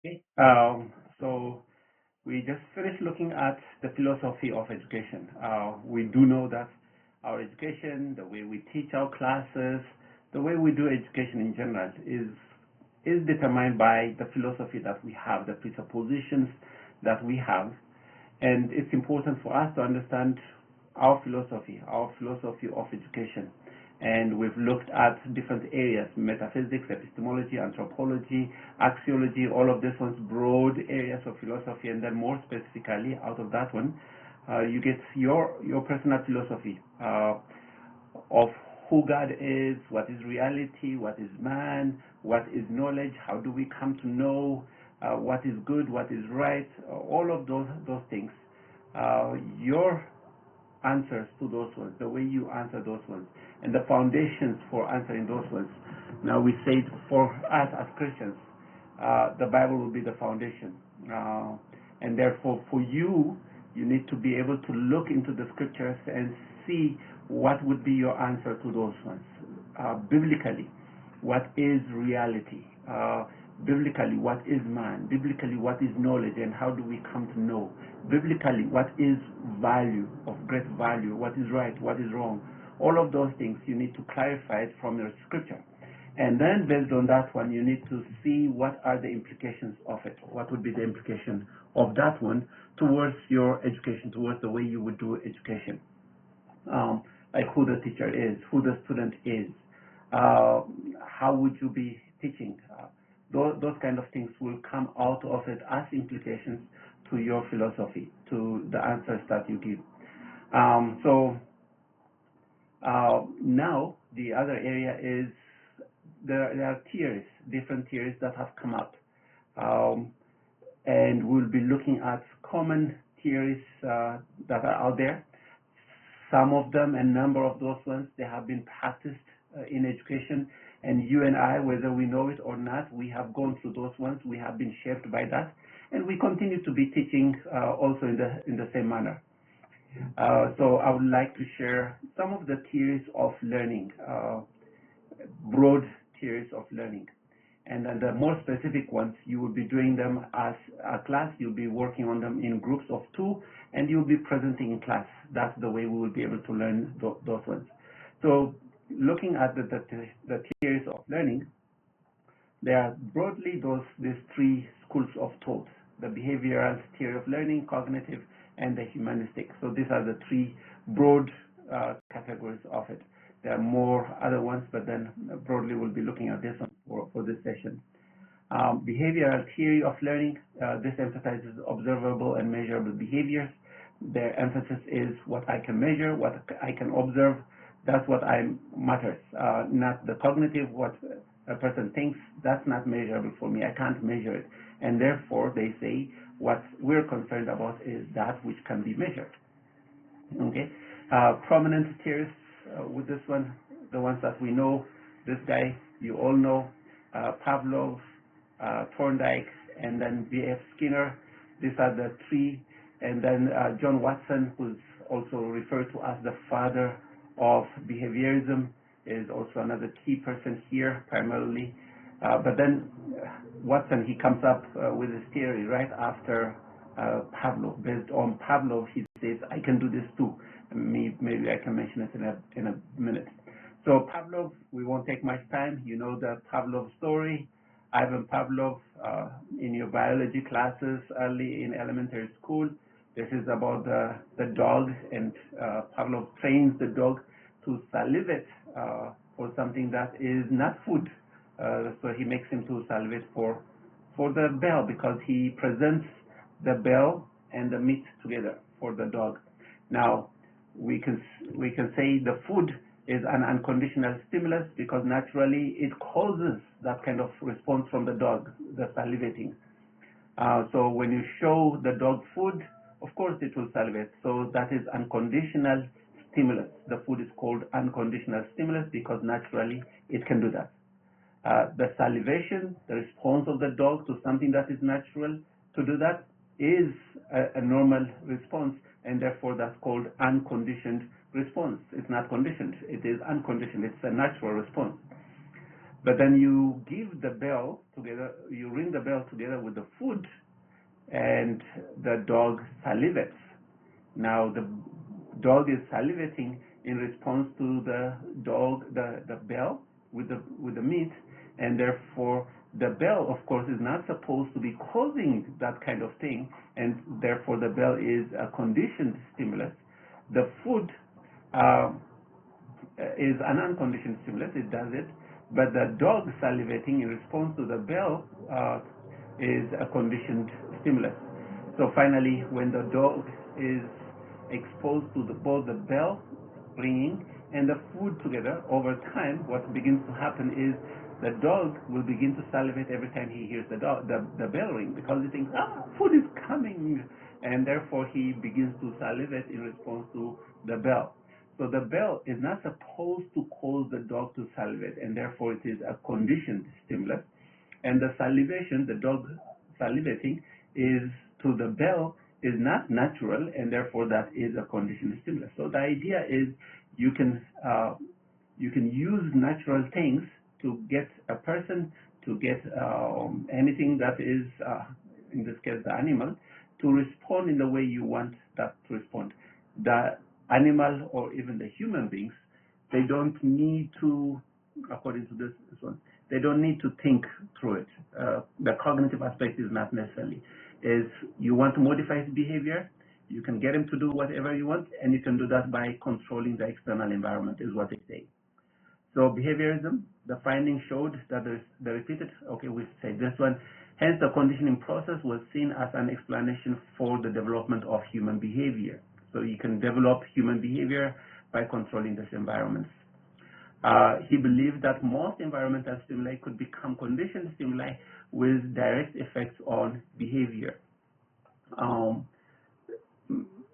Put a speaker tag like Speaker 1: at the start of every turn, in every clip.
Speaker 1: Okay. So we just finished looking at the philosophy of education. We do know that our education, the way we teach our classes, the way we do education in general is determined by the philosophy that we have, the presuppositions that we have. And it's important for us to understand our philosophy of education. And we've looked at different areas: metaphysics, epistemology, anthropology, axiology, all of these ones, broad areas of philosophy. And then more specifically, out of that one, you get your personal philosophy of who God is, what is reality, what is man, what is knowledge, how do we come to know what is good, what is right, all of those things. Your answers to those ones, the way you answer those ones, and the foundations for answering those ones. Now we say for us as Christians, the Bible will be the foundation. And therefore for you, you need to be able to look into the scriptures and see what would be your answer to those ones. Biblically, what is reality? Biblically, what is man? Biblically, what is knowledge and how do we come to know? Biblically, what is value, of great value? What is right? What is wrong? All of those things you need to clarify it from your scripture. And then based on that one, you need to see what are the implications of it. What would be the implication of that one towards your education, towards the way you would do education. Like who the teacher is, who the student is, how would you be teaching? Those kind of things will come out of it as implications to your philosophy, to the answers that you give. Now the other area is there are theories, different theories that have come up, and we'll be looking at common theories that are out there. Some of them, a number of those ones, they have been practiced in education, and you and I, whether we know it or not, we have gone through those ones. We have been shaped by that, and we continue to be teaching also in the same manner. So I would like to share some of the theories of learning, broad theories of learning. And then the more specific ones, you will be doing them as a class. You'll be working on them in groups of 2, and you'll be presenting in class. That's the way we will be able to learn those ones. So looking at the theories of learning, there are broadly these 3 schools of thought: the behavioral theory of learning, cognitive, and the humanistic. So these are the 3 broad categories of it. There are more other ones, but then broadly we'll be looking at this one for this session. Behavioral theory of learning, this emphasizes observable and measurable behaviors. Their emphasis is what I can measure, what I can observe. That's what matters, not the cognitive, what a person thinks. That's not measurable for me. I can't measure it. And therefore, they say what we're concerned about is that which can be measured. Okay. Prominent theories with this one, the ones that we know, this guy you all know, Pavlov, Thorndike, and then B.F. Skinner. These are the 3. And then John Watson, who's also referred to as the father of behaviorism, is also another key person here primarily. But then Watson, he comes up with his theory right after Pavlov. Based on Pavlov, he says, I can do this too. Maybe I can mention it in a minute. So Pavlov, we won't take much time. You know the Pavlov story. Ivan Pavlov, in your biology classes early in elementary school, this is about the dog, and Pavlov trains the dog to salivate for something that is not food. So he makes him to salivate for the bell, because he presents the bell and the meat together for the dog. Now, we can say the food is an unconditional stimulus, because naturally it causes that kind of response from the dog, the salivating. So when you show the dog food, of course it will salivate. So that is unconditional stimulus. The food is called unconditional stimulus because naturally it can do that. The salivation, the response of the dog to something that is natural to do that, is a normal response, and therefore that's called unconditioned response. It's not conditioned, it is unconditioned, it's a natural response. But then you give the bell to together, you ring the bell together with the food, and the dog salivates. Now the dog is salivating in response to the bell with the meat, and therefore the bell, of course, is not supposed to be causing that kind of thing, and therefore the bell is a conditioned stimulus. The food is an unconditioned stimulus, it does it, but the dog salivating in response to the bell is a conditioned stimulus. So finally, when the dog is exposed to both the bell ringing and the food together, over time, what begins to happen is the dog will begin to salivate every time he hears the bell ring, because he thinks, food is coming, and therefore he begins to salivate in response to the bell. So the bell is not supposed to cause the dog to salivate, and therefore it is a conditioned stimulus. And the salivation, the dog salivating, is to the bell is not natural, and therefore that is a conditioned stimulus. So the idea is you can use natural things to get a person, to get anything that is, in this case, the animal, to respond in the way you want that to respond. The animal or even the human beings, they don't need to, according to this one, they don't need to think through it. The cognitive aspect is not necessarily. Is you want to modify his behavior, you can get him to do whatever you want, and you can do that by controlling the external environment, is what they say. So behaviorism, the findings showed that the repeated, we say this one, hence the conditioning process was seen as an explanation for the development of human behavior. So you can develop human behavior by controlling these environments. He believed that most environmental stimuli could become conditioned stimuli with direct effects on behavior.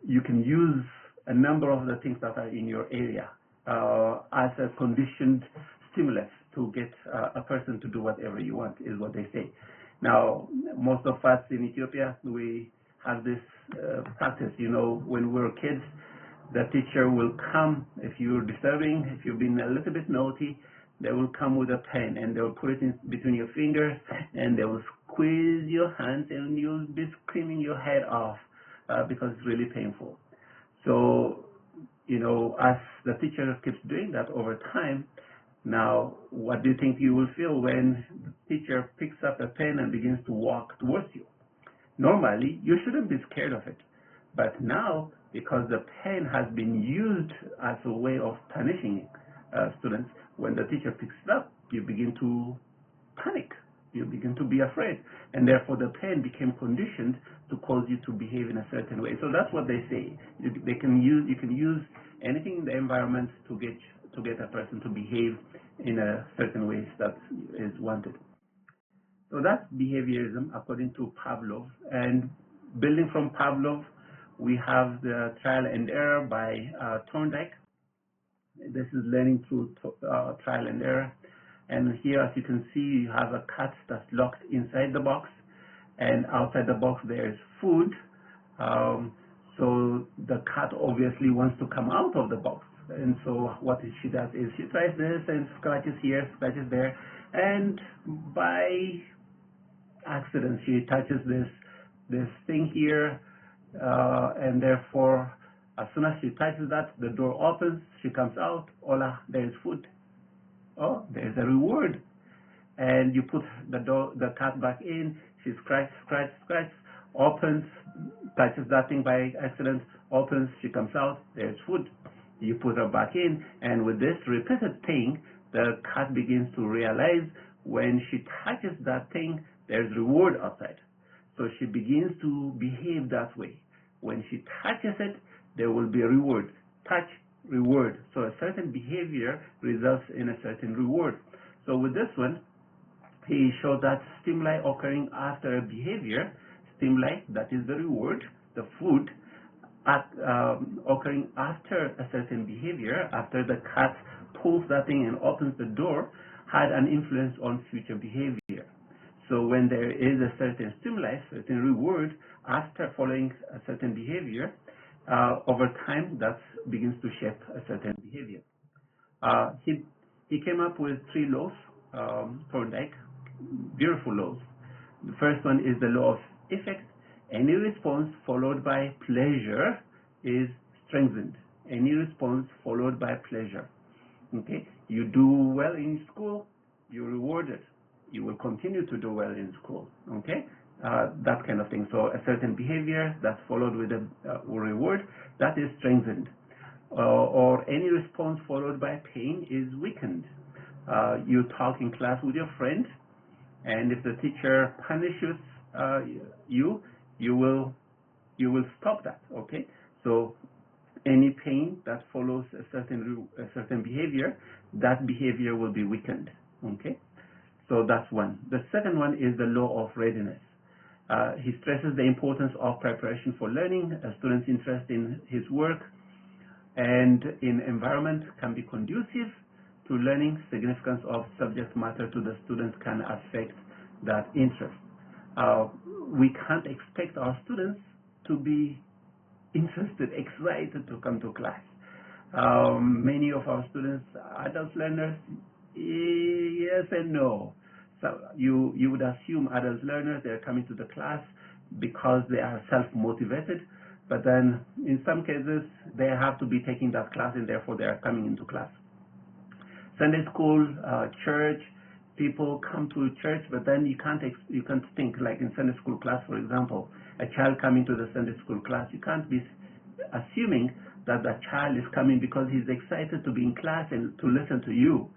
Speaker 1: You can use a number of the things that are in your area as a conditioned stimulus to get a person to do whatever you want, is what they say. Now, most of us in Ethiopia, we have this practice, when we were kids, the teacher will come, if you're disturbing, if you've been a little bit naughty, they will come with a pen and they will put it in between your fingers and they will squeeze your hands and you'll be screaming your head off because it's really painful. So, as the teacher keeps doing that over time, now what do you think you will feel when the teacher picks up a pen and begins to walk towards you? Normally, you shouldn't be scared of it. But now, because the pen has been used as a way of punishing students, when the teacher picks it up, you begin to panic. You begin to be afraid. And therefore, the pen became conditioned to cause you to behave in a certain way. So that's what they say. You can use anything in the environment to get a person to behave in a certain way that is wanted. So that's behaviorism according to Pavlov. And building from Pavlov, we have the trial and error by Thorndike. This is learning through trial and error. And here, as you can see, you have a cat that's locked inside the box, and outside the box there is food. So the cat obviously wants to come out of the box. And so what she does is she tries this and scratches here, scratches there, and by accident she touches this thing here, and therefore as soon as she touches that, the door opens, she comes out, hola, there is food. Oh, there's a reward. And you put the cat back in, she scratches, opens, touches that thing by accident, opens, she comes out, there's food. You put her back in, and with this repeated thing, the cat begins to realize when she touches that thing, there's reward outside. So she begins to behave that way. When she touches it, there will be a reward. Touch, reward. So a certain behavior results in a certain reward. So with this one, he showed that stimuli occurring after a behavior, stimuli, that is the reward, the food, occurring after a certain behavior, after the cat pulls that thing and opens the door, had an influence on future behavior. So when there is a certain stimuli, certain reward, after following a certain behavior, over time that begins to shape a certain behavior. He came up with 3 laws, Thorndike. beautiful laws. The first one is the law of effect. Any response followed by pleasure is strengthened. Any response followed by pleasure. Okay, you do well in school, you're rewarded. You will continue to do well in school. Okay, that kind of thing. So a certain behavior that's followed with a reward, that is strengthened. Or any response followed by pain is weakened. You talk in class with your friend, and if the teacher punishes you will stop that. Okay, so any pain that follows a certain behavior, that behavior will be weakened. Okay, so that's one. The second one is the law of readiness. He stresses the importance of preparation for learning. A student's interest in his work and in environment can be conducive to learning. Significance of subject matter to the students can affect that interest. We can't expect our students to be interested, excited to come to class. Many of our students, adult learners, yes and no. So you would assume adult learners, they're coming to the class because they are self-motivated, but then in some cases they have to be taking that class and therefore they are coming into class. Sunday school, church, people come to church, but then you can't think like in Sunday school class, for example, a child coming to the Sunday school class, you can't be assuming that the child is coming because he's excited to be in class and to listen to you.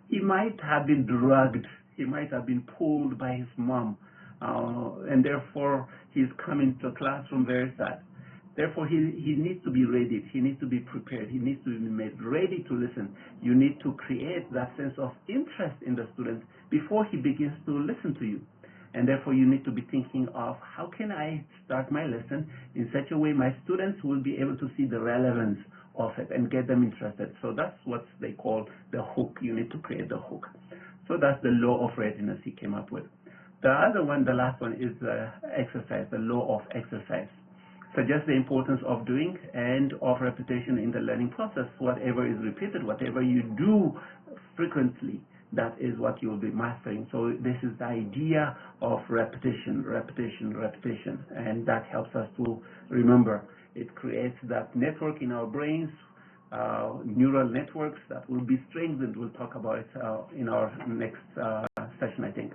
Speaker 1: He might have been drugged, he might have been pulled by his mom, and therefore he's coming to a classroom very sad. Therefore, he needs to be ready, he needs to be prepared, he needs to be made ready to listen. You need to create that sense of interest in the student before he begins to listen to you. And therefore, you need to be thinking of how can I start my lesson in such a way my students will be able to see the relevance of it and get them interested. So that's what they call the hook. You need to create the hook. So that's the law of readiness he came up with. The other one, the last one, is exercise, the law of exercise. Suggests the importance of doing and of repetition in the learning process. Whatever is repeated, whatever you do frequently, that is what you will be mastering. So this is the idea of repetition, repetition, repetition, and that helps us to remember. It creates that network in our brains, neural networks that will be strengthened. We'll talk about it in our next session, I think.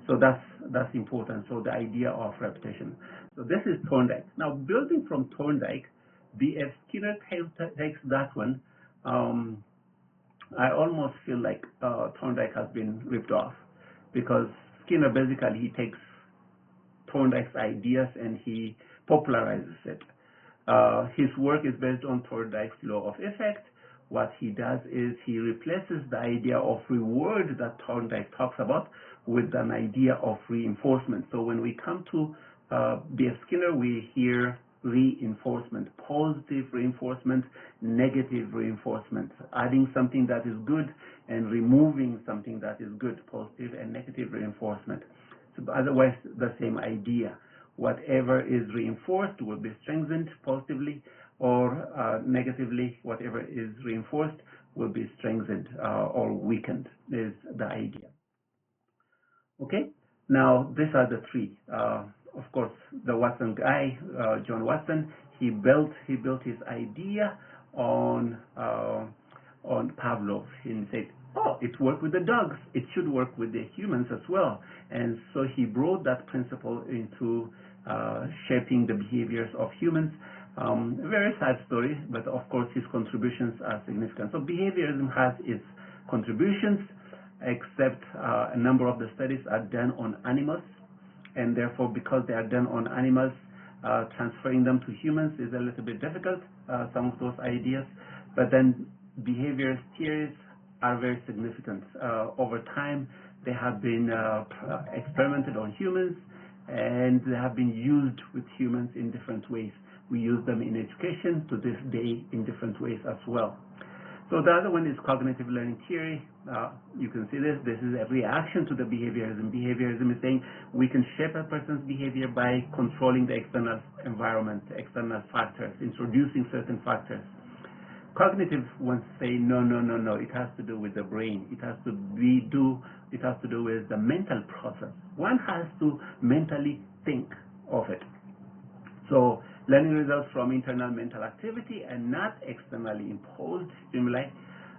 Speaker 1: So that's important. So the idea of repetition. So this is Thorndike. Now, building from Thorndike, B.F. Skinner takes that one. I almost feel like Thorndike has been ripped off, because Skinner basically he takes Thorndike's ideas and he popularizes it. His work is based on Thorndike's law of effect. What he does is he replaces the idea of reward that Thorndike talks about with an idea of reinforcement. So when we come to B.F. Skinner, we hear reinforcement, positive reinforcement, negative reinforcement, adding something that is good and removing something that is good, positive and negative reinforcement. So otherwise, the same idea. Whatever is reinforced will be strengthened positively, or negatively, whatever is reinforced will be strengthened or weakened, is the idea. Okay, now these are the three. Of course, the Watson guy, John Watson, he built his idea on Pavlov. He said, oh, it worked with the dogs, it should work with the humans as well. And so he brought that principle into shaping the behaviors of humans. A very sad story, but of course his contributions are significant. So behaviorism has its contributions, except a number of the studies are done on animals, and therefore because they are done on animals, transferring them to humans is a little bit difficult, some of those ideas. But then behaviorist theories are very significant. Over time, they have been experimented on humans, and they have been used with humans in different ways. We use them in education to this day in different ways as well. So the other one is cognitive learning theory. You can see this. This is a reaction to the behaviorism. Behaviorism is saying we can shape a person's behavior by controlling the external environment, external factors, introducing certain factors. Cognitive ones say no, no, no, no. It has to do with the brain. It has to do It has to do with the mental process. One has to mentally think of it. So learning results from internal mental activity and not externally imposed stimuli.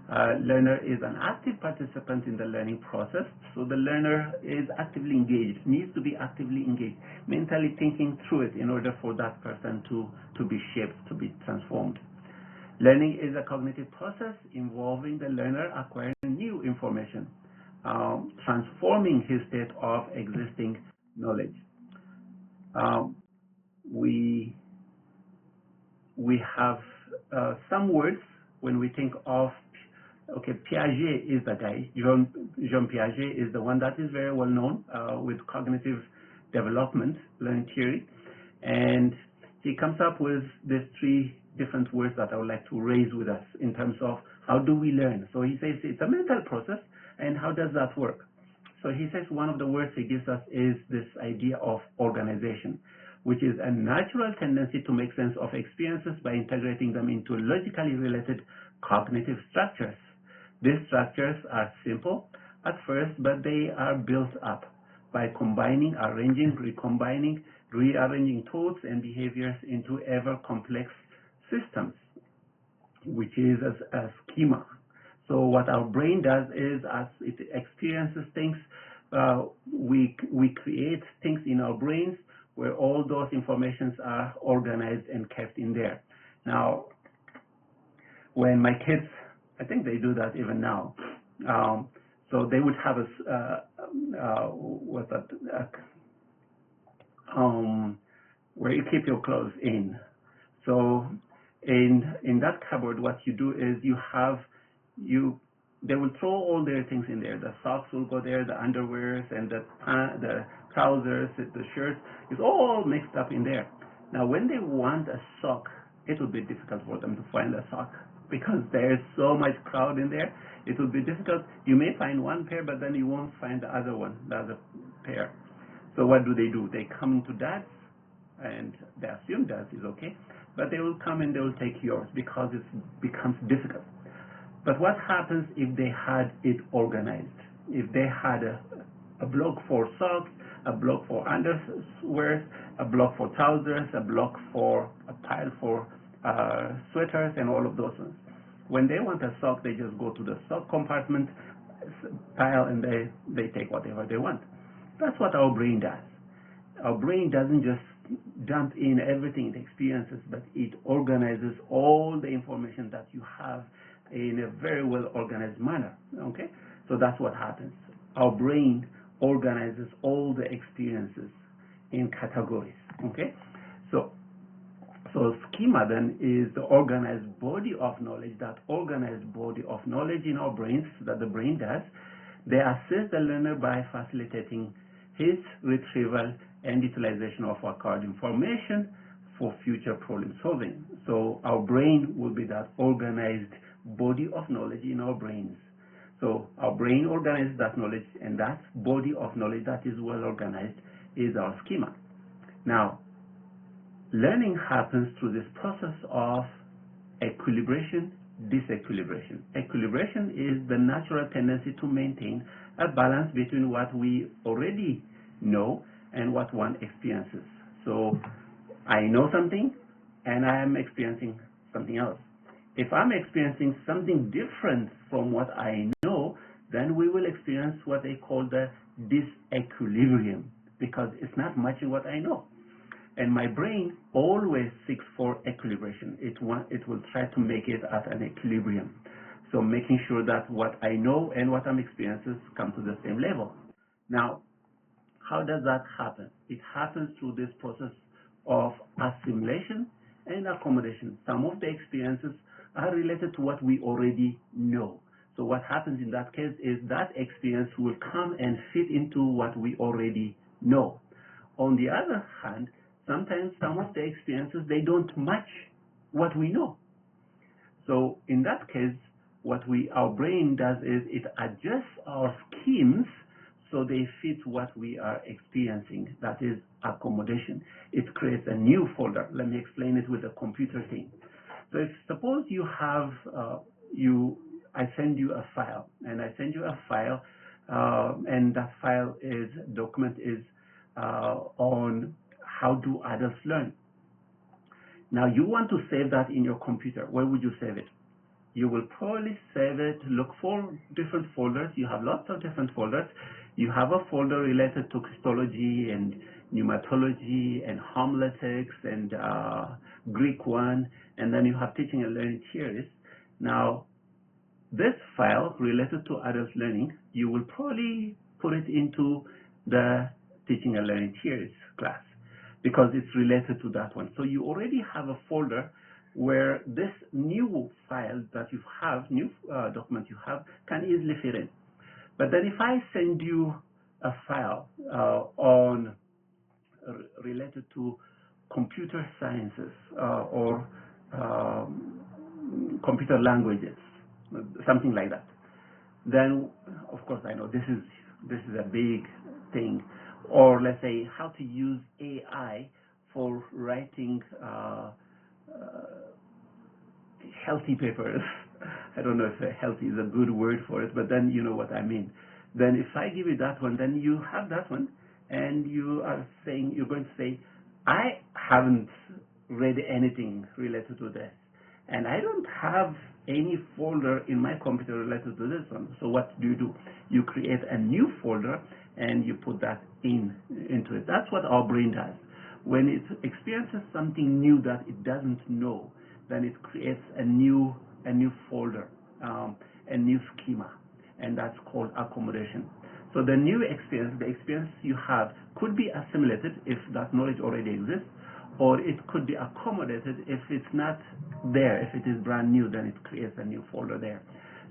Speaker 1: Learner is an active participant in the learning process, so the learner is actively engaged, needs to be actively engaged, mentally thinking through it in order for that person to be shaped, to be transformed. Learning is a cognitive process involving the learner acquiring new information, transforming his state of existing knowledge. We have some words when we think of, okay, Piaget is the guy. Jean Piaget is the one that is very well known with cognitive development, learning theory. And he comes up with these three different words that I would like to raise with us in terms of how do we learn. So he says it's a mental process, and how does that work? So he says one of the words he gives us is this idea of organization, which is a natural tendency to make sense of experiences by integrating them into logically related cognitive structures. These structures are simple at first, but they are built up by combining, arranging, recombining, rearranging thoughts and behaviors into ever complex systems, which is a schema. So what our brain does is, as it experiences things, we create things in our brains where all those informations are organized and kept in there. Now, when my kids, I think they do that even now, so they would have where you keep your clothes in. So in that cupboard, what you do is they will throw all their things in there. The socks will go there, the underwears and the trousers, the shirts, it's all mixed up in there. Now, when they want a sock, it will be difficult for them to find a sock because there's so much crowd in there. It will be difficult. You may find one pair, but then you won't find the other one, the other pair. So what do? They come into Dad's, and they assume Dad's is okay, but they will come and they will take yours because it becomes difficult. But what happens if they had it organized? If they had a block for socks, a block for underwear, a block for trousers, a pile for sweaters, and all of those ones. When they want a sock, they just go to the sock compartment pile and they take whatever they want. That's what our brain does. Our brain doesn't just dump in everything it experiences, but it organizes all the information that you have in a very well organized manner. Okay, so that's what happens. Our brain organizes all the experiences in categories. Okay, so schema then is the organized body of knowledge. That organized body of knowledge in our brains that the brain does, they assist the learner by facilitating his retrieval and utilization of acquired information for future problem solving. So our brain will be that organized body of knowledge in our brains. So our brain organizes that knowledge, and that body of knowledge that is well organized is our schema. Now, learning happens through this process of equilibration, disequilibration. Equilibration is the natural tendency to maintain a balance between what we already know and what one experiences. So I know something and I am experiencing something else. If I'm experiencing something different from what I know, then we will experience what they call the disequilibrium, because it's not matching what I know. And my brain always seeks for equilibration. It will try to make it at an equilibrium. So making sure that what I know and what I'm experiencing come to the same level. Now, how does that happen? It happens through this process of assimilation and accommodation. Some of the experiences are related to what we already know. So what happens in that case is that experience will come and fit into what we already know. On the other hand, sometimes some of the experiences, they don't match what we know. So in that case, what our brain does is it adjusts our schemes so they fit what we are experiencing. That is accommodation. It creates a new folder. Let me explain it with a computer thing. So if suppose you have, I send you a file, and I send you a file and that document is on how do adults learn. Now you want to save that in your computer. Where would you save it? You will probably save it, look for different folders. You have lots of different folders. You have a folder related to Christology and pneumatology and homiletics and Greek one, and then you have teaching and learning theories. Now, this file related to adult learning, you will probably put it into the teaching and learning theories class because it's related to that one. So you already have a folder where this new file that you have, new document you have, can easily fit in. But then if I send you a file related to computer sciences or computer languages, something like that, then of course I know this is a big thing. Or let's say how to use AI for writing healthy papers. I don't know if healthy is a good word for it, but then you know what I mean. Then if I give you that one, then you have that one, and you're going to say, I haven't read anything related to this, and I don't have any folder in my computer related to this one. So what do? You create a new folder and you put that into it. That's what our brain does. When it experiences something new that it doesn't know, then it creates a new folder, a new schema, and that's called accommodation. So the new experience, the experience you have, could be assimilated if that knowledge already exists, or it could be accommodated if it's not there. If it is brand new, then it creates a new folder there.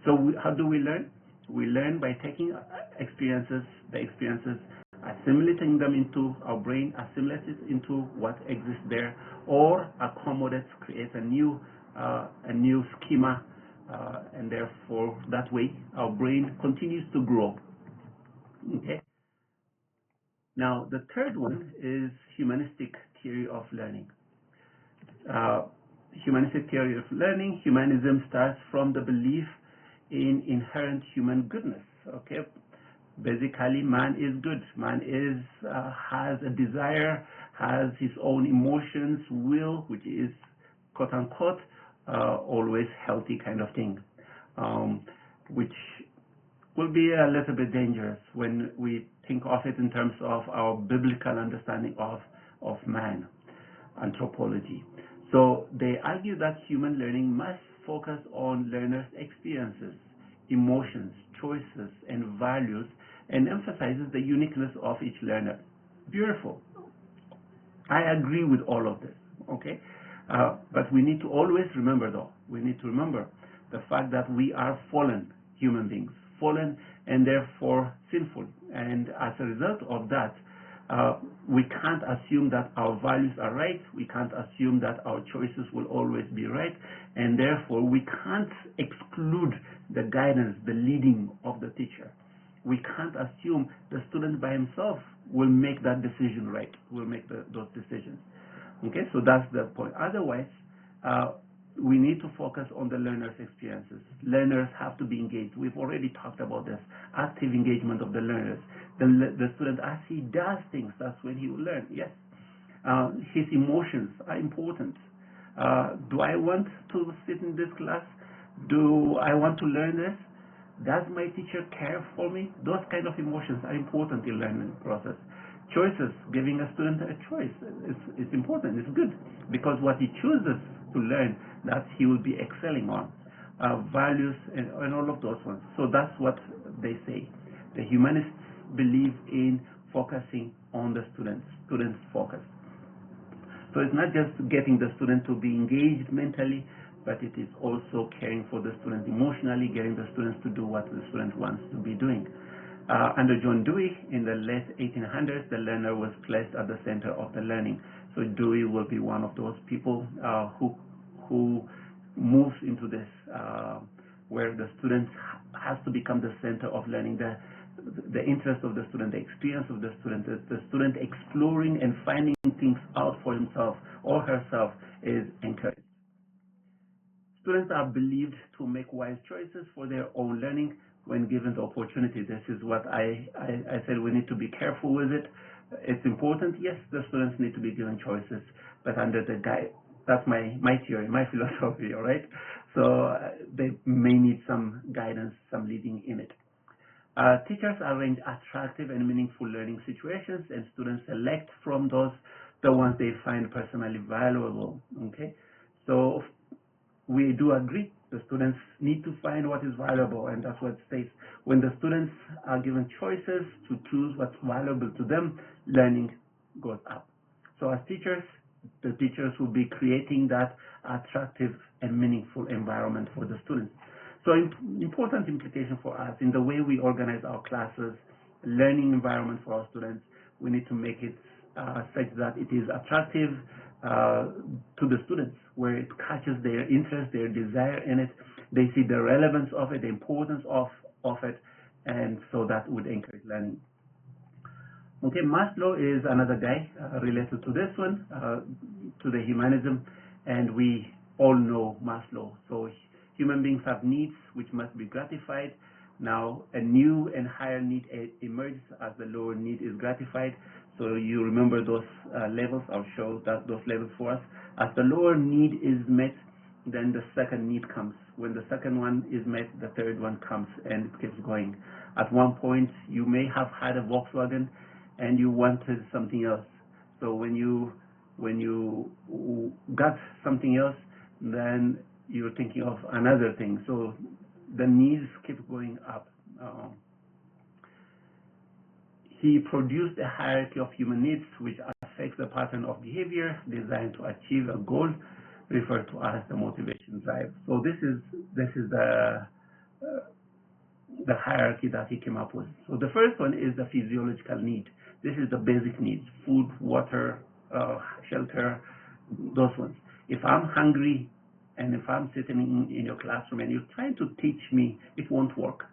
Speaker 1: So how do we learn? We learn by taking the experiences, assimilating them into our brain, assimilate it into what exists there, or accommodate, create a new schema, and therefore that way our brain continues to grow. Okay. Now the third one is humanistic theory of learning. Humanistic theory of learning, humanism starts from the belief in inherent human goodness. Okay, basically man is good. Man has a desire, has his own emotions, will, which is quote unquote always healthy kind of thing, which will be a little bit dangerous when we think of it in terms of our biblical understanding of man, anthropology. So they argue that human learning must focus on learners' experiences, emotions, choices, and values, and emphasizes the uniqueness of each learner. Beautiful. I agree with all of this, okay? But we need to always remember, though, the fact that we are fallen human beings, fallen and therefore sinful. And as a result of that, we can't assume that our values are right. We can't assume that our choices will always be right. And therefore, we can't exclude the guidance, the leading of the teacher. We can't assume the student by himself will make that decision right, will make those decisions. Okay, so that's the point. Otherwise, we need to focus on the learner's experiences. Learners have to be engaged. We've already talked about this, active engagement of the learners. The student, as he does things, that's when he will learn. Yes, his emotions are important. Do I want to sit in this class? Do I want to learn this? Does my teacher care for me? Those kind of emotions are important in learning process. Choices, giving a student a choice is important, it's good, because what he chooses to learn, that he will be excelling on. Values and all of those ones. So that's what they say. The humanists believe in focusing on the students focus. So it's not just getting the student to be engaged mentally, but it is also caring for the student emotionally, getting the students to do what the student wants to be doing. Under John Dewey, in the late 1800s, the learner was placed at the center of the learning. So Dewey will be one of those people who moves into this, where the student has to become the center of learning. The interest of the student, the experience of the student exploring and finding things out for himself or herself is encouraged. Students are believed to make wise choices for their own learning when given the opportunity. This is what I said, we need to be careful with it. It's important, yes, the students need to be given choices, but under the guide, that's my theory, my philosophy, all right? So they may need some guidance, some leading in it. Teachers arrange attractive and meaningful learning situations, and students select from those the ones they find personally valuable, okay? So we do agree the students need to find what is valuable, and that's what it states. When the students are given choices to choose what's valuable to them, learning goes up. So as teachers, the teachers will be creating that attractive and meaningful environment for the students. So important implication for us in the way we organize our classes, learning environment for our students, we need to make it such that it is attractive to the students, where it catches their interest, their desire in it. They see the relevance of it, the importance of it, and so that would encourage learning. Okay, Maslow is another guy related to this one, to the humanism, and we all know Maslow. So human beings have needs which must be gratified. Now a new and higher need emerges as the lower need is gratified. So you remember those levels. I'll show those levels for us. As the lower need is met, then the second need comes. When the second one is met, the third one comes, and it keeps going. At one point, you may have had a Volkswagen and you wanted something else. So when you got something else, then you're thinking of another thing. So the needs keep going up. He produced a hierarchy of human needs which affects the pattern of behavior designed to achieve a goal, referred to as the motivation drive. So this is the hierarchy that he came up with. So the first one is the physiological need. This is the basic needs: food, water, shelter, those ones. If I'm hungry and if I'm sitting in your classroom and you're trying to teach me, it won't work.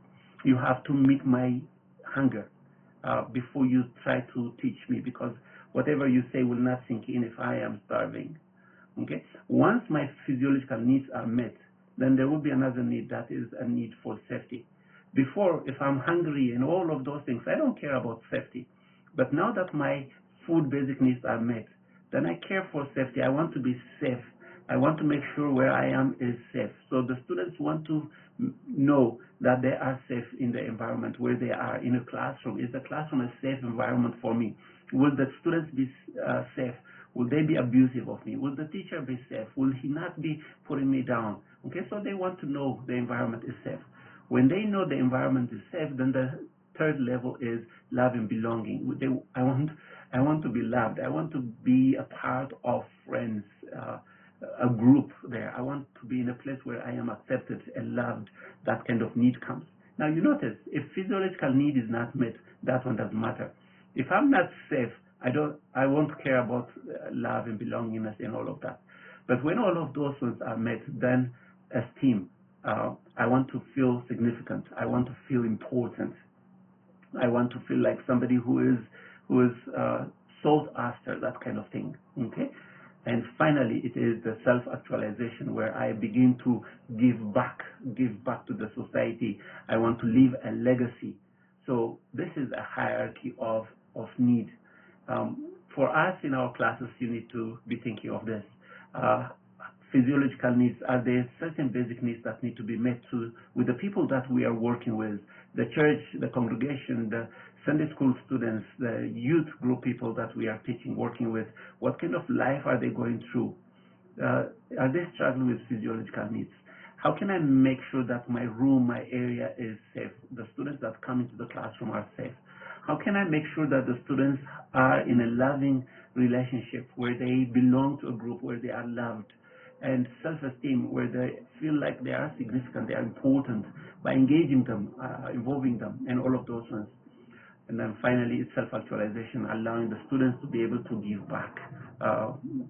Speaker 1: You have to meet my hunger before you try to teach me, because whatever you say will not sink in if I am starving. Okay? Once my physiological needs are met, then there will be another need, that is a need for safety. Before, if I'm hungry and all of those things, I don't care about safety. But now that my food basic needs are met, then I care for safety. I want to be safe. I want to make sure where I am is safe. So the students want to know that they are safe in the environment where they are in a classroom. Is the classroom a safe environment for me? Will the students be safe? Will they be abusive of me? Will the teacher be safe? Will he not be putting me down? Okay, so they want to know the environment is safe. When they know the environment is safe, then the third level is love and belonging. I want to be loved. I want to be a part of friends, a group there. I want to be in a place where I am accepted and loved. That kind of need comes. Now you notice, if physiological need is not met, that one doesn't matter. If I'm not safe, I won't care about love and belongingness and all of that. But when all of those ones are met, then esteem. I want to feel significant. I want to feel important. I want to feel like somebody who is sought after, that kind of thing. Okay. And finally, it is the self-actualization, where I begin to give back to the society. I want to leave a legacy. So this is a hierarchy of need. For us in our classes, you need to be thinking of this. Physiological needs, are there certain basic needs that need to be met with the people that we are working with, the church, the congregation, the Sunday school students, the youth group people that we are teaching, working with? What kind of life are they going through? Are they struggling with physiological needs? How can I make sure that my room, my area is safe? The students that come into the classroom are safe. How can I make sure that the students are in a loving relationship where they belong to a group, where they are loved? And self-esteem, where they feel like they are significant, they are important, by engaging them, involving them, and all of those ones. And then finally, it's self-actualization, allowing the students to be able to give back,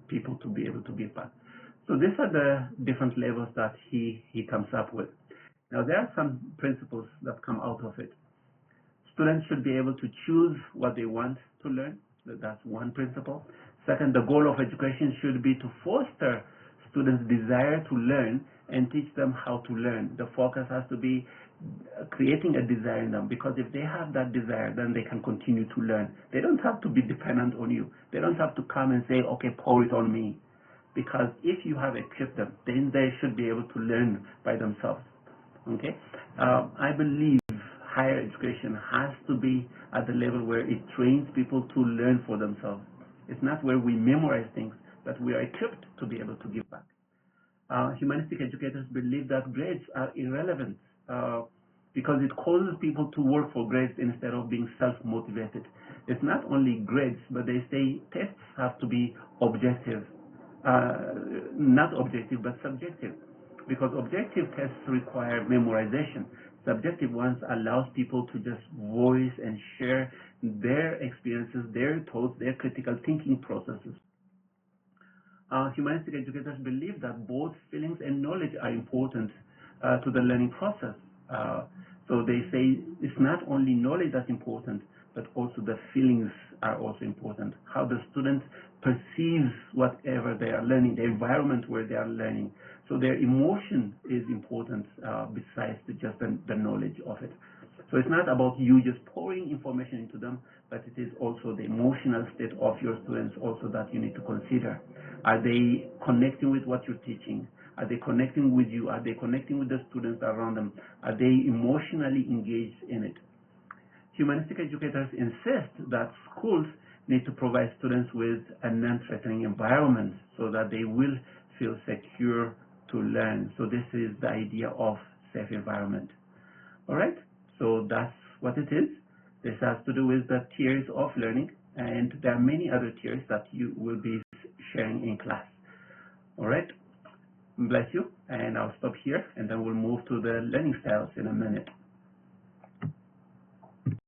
Speaker 1: people to be able to give back. So these are the different levels that he comes up with. Now, there are some principles that come out of it. Students should be able to choose what they want to learn. That's one principle. Second, the goal of education should be to foster students' desire to learn and teach them how to learn. The focus has to be creating a desire in them, because if they have that desire, then they can continue to learn. They don't have to be dependent on you. They don't have to come and say, okay, pour it on me. Because if you have equipped them, then they should be able to learn by themselves. Okay? I believe higher education has to be at the level where it trains people to learn for themselves. It's not where we memorize things, but we are equipped to be able to give back. Humanistic educators believe that grades are irrelevant because it causes people to work for grades instead of being self-motivated. It's not only grades, but they say tests have to be objective, not objective, but subjective, because objective tests require memorization. Subjective ones allows people to just voice and share their experiences, their thoughts, their critical thinking processes. Humanistic educators believe that both feelings and knowledge are important to the learning process. So they say it's not only knowledge that's important, but also the feelings are also important. How the student perceives whatever they are learning, the environment where they are learning. So their emotion is important besides just the knowledge of it. So it's not about you just pouring information into them, but it is also the emotional state of your students also that you need to consider. Are they connecting with what you're teaching? Are they connecting with you? Are they connecting with the students around them? Are they emotionally engaged in it? Humanistic educators insist that schools need to provide students with a non-threatening environment so that they will feel secure to learn. So this is the idea of safe environment. All right, so that's what it is. This has to do with the tiers of learning, and there are many other tiers that you will be sharing in class. All right, bless you, and I'll stop here, and then we'll move to the learning styles in a minute.